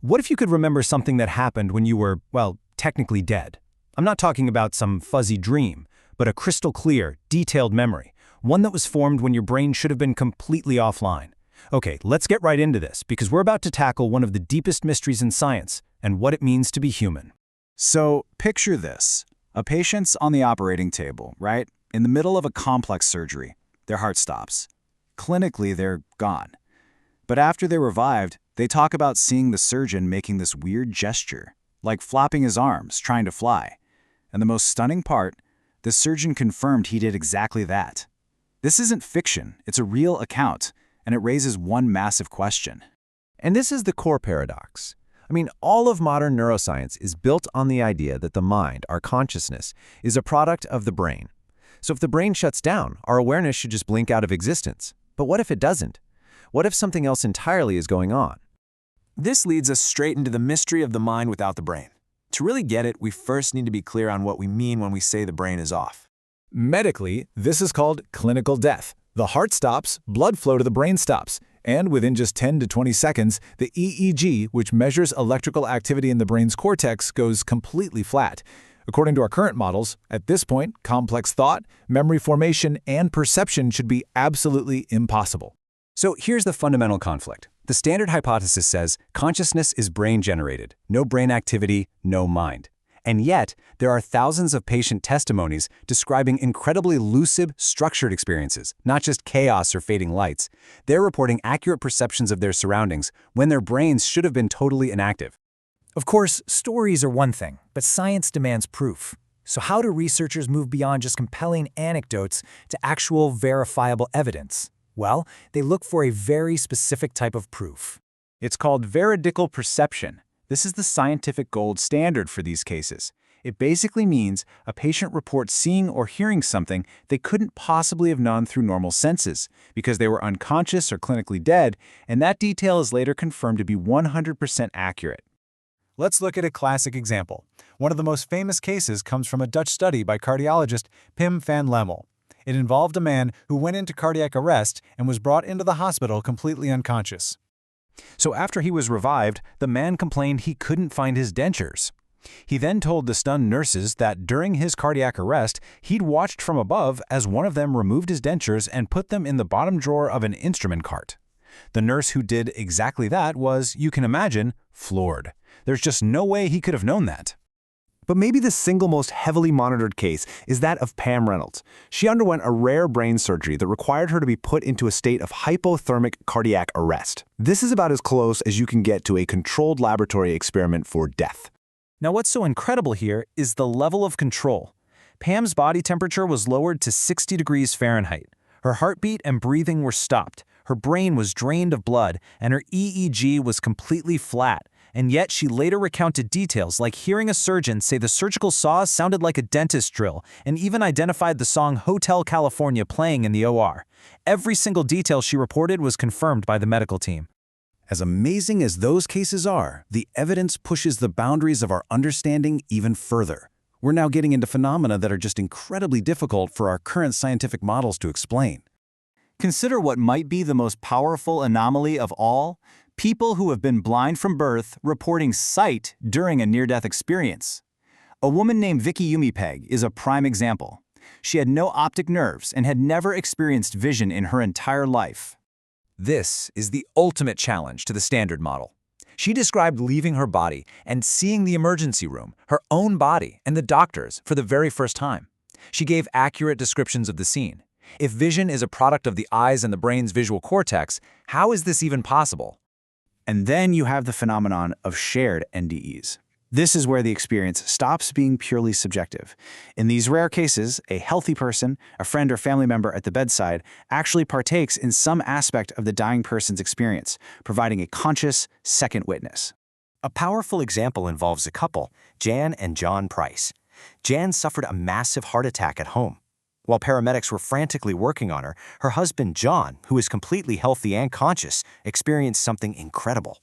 What if you could remember something that happened when you were, well, technically dead? I'm not talking about some fuzzy dream, but a crystal clear, detailed memory, one that was formed when your brain should have been completely offline. Okay, let's get right into this, because we're about to tackle one of the deepest mysteries in science and what it means to be human. So, picture this. A patient's on the operating table, right? In the middle of a complex surgery. Their heart stops. Clinically, they're gone. But after they're revived, they talk about seeing the surgeon making this weird gesture, like flapping his arms, trying to fly. And the most stunning part, the surgeon confirmed he did exactly that. This isn't fiction, it's a real account, and it raises one massive question. And this is the core paradox. I mean, all of modern neuroscience is built on the idea that the mind, our consciousness, is a product of the brain. So if the brain shuts down, our awareness should just blink out of existence. But what if it doesn't? What if something else entirely is going on? This leads us straight into the mystery of the mind without the brain. To really get it, we first need to be clear on what we mean when we say the brain is off. Medically, this is called clinical death. The heart stops, blood flow to the brain stops, and within just 10 to 20 seconds, the EEG, which measures electrical activity in the brain's cortex, goes completely flat. According to our current models, at this point, complex thought, memory formation, and perception should be absolutely impossible. So here's the fundamental conflict. The standard hypothesis says consciousness is brain-generated, no brain activity, no mind. And yet, there are thousands of patient testimonies describing incredibly lucid, structured experiences, not just chaos or fading lights. They're reporting accurate perceptions of their surroundings when their brains should have been totally inactive. Of course, stories are one thing, but science demands proof. So how do researchers move beyond just compelling anecdotes to actual verifiable evidence? Well, they look for a very specific type of proof. It's called veridical perception. This is the scientific gold standard for these cases. It basically means a patient reports seeing or hearing something they couldn't possibly have known through normal senses because they were unconscious or clinically dead, and that detail is later confirmed to be 100% accurate. Let's look at a classic example. One of the most famous cases comes from a Dutch study by cardiologist Pim van Lemmel. It involved a man who went into cardiac arrest and was brought into the hospital completely unconscious. So after he was revived, the man complained he couldn't find his dentures. He then told the stunned nurses that during his cardiac arrest, he'd watched from above as one of them removed his dentures and put them in the bottom drawer of an instrument cart. The nurse who did exactly that was, you can imagine, floored. There's just no way he could have known that. But maybe the single most heavily monitored case is that of Pam Reynolds. She underwent a rare brain surgery that required her to be put into a state of hypothermic cardiac arrest. This is about as close as you can get to a controlled laboratory experiment for death. Now what's so incredible here is the level of control. Pam's body temperature was lowered to 60 degrees Fahrenheit. Her heartbeat and breathing were stopped. Her brain was drained of blood, and her EEG was completely flat. And yet she later recounted details like hearing a surgeon say the surgical saw sounded like a dentist drill, and even identified the song Hotel California playing in the OR. Every single detail she reported was confirmed by the medical team. As amazing as those cases are, the evidence pushes the boundaries of our understanding even further. We're now getting into phenomena that are just incredibly difficult for our current scientific models to explain. Consider what might be the most powerful anomaly of all: people who have been blind from birth reporting sight during a near-death experience. A woman named Vicki Umipeg is a prime example. She had no optic nerves and had never experienced vision in her entire life. This is the ultimate challenge to the standard model. She described leaving her body and seeing the emergency room, her own body, and the doctors for the very first time. She gave accurate descriptions of the scene. If vision is a product of the eyes and the brain's visual cortex, how is this even possible? And then you have the phenomenon of shared NDEs. This is where the experience stops being purely subjective. In these rare cases, a healthy person, a friend or family member at the bedside, actually partakes in some aspect of the dying person's experience, providing a conscious second witness. A powerful example involves a couple, Jan and John Price. Jan suffered a massive heart attack at home. While paramedics were frantically working on her, her husband John, who is completely healthy and conscious, experienced something incredible.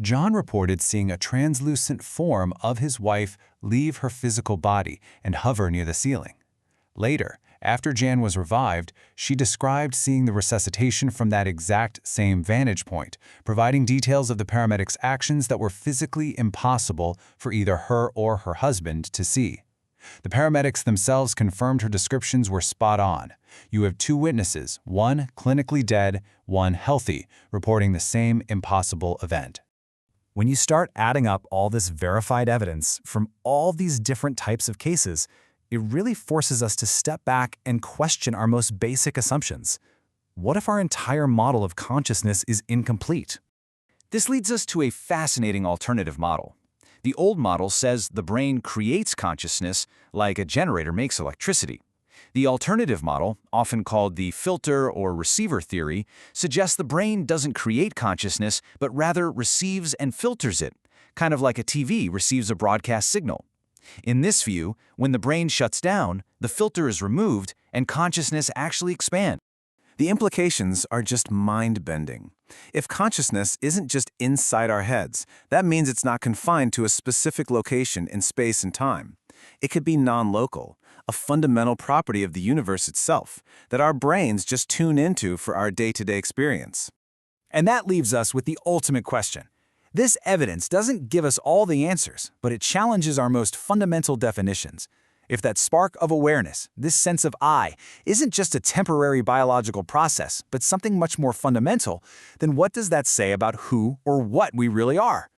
John reported seeing a translucent form of his wife leave her physical body and hover near the ceiling. Later, After Jan was revived, she described seeing the resuscitation from that exact same vantage point, providing details of the paramedics' actions that were physically impossible for either her or her husband to see. The paramedics themselves confirmed her descriptions were spot on. You have two witnesses, one clinically dead, one healthy, reporting the same impossible event. When you start adding up all this verified evidence from all these different types of cases, it really forces us to step back and question our most basic assumptions. What if our entire model of consciousness is incomplete? This leads us to a fascinating alternative model. The old model says the brain creates consciousness like a generator makes electricity. The alternative model, often called the filter or receiver theory, suggests the brain doesn't create consciousness, but rather receives and filters it, kind of like a TV receives a broadcast signal. In this view, when the brain shuts down, the filter is removed and consciousness actually expands. The implications are just mind-bending. If consciousness isn't just inside our heads, that means it's not confined to a specific location in space and time. It could be non-local, a fundamental property of the universe itself that our brains just tune into for our day-to-day experience. And that leaves us with the ultimate question. This evidence doesn't give us all the answers, but it challenges our most fundamental definitions. If that spark of awareness, this sense of I, isn't just a temporary biological process, but something much more fundamental, then what does that say about who or what we really are?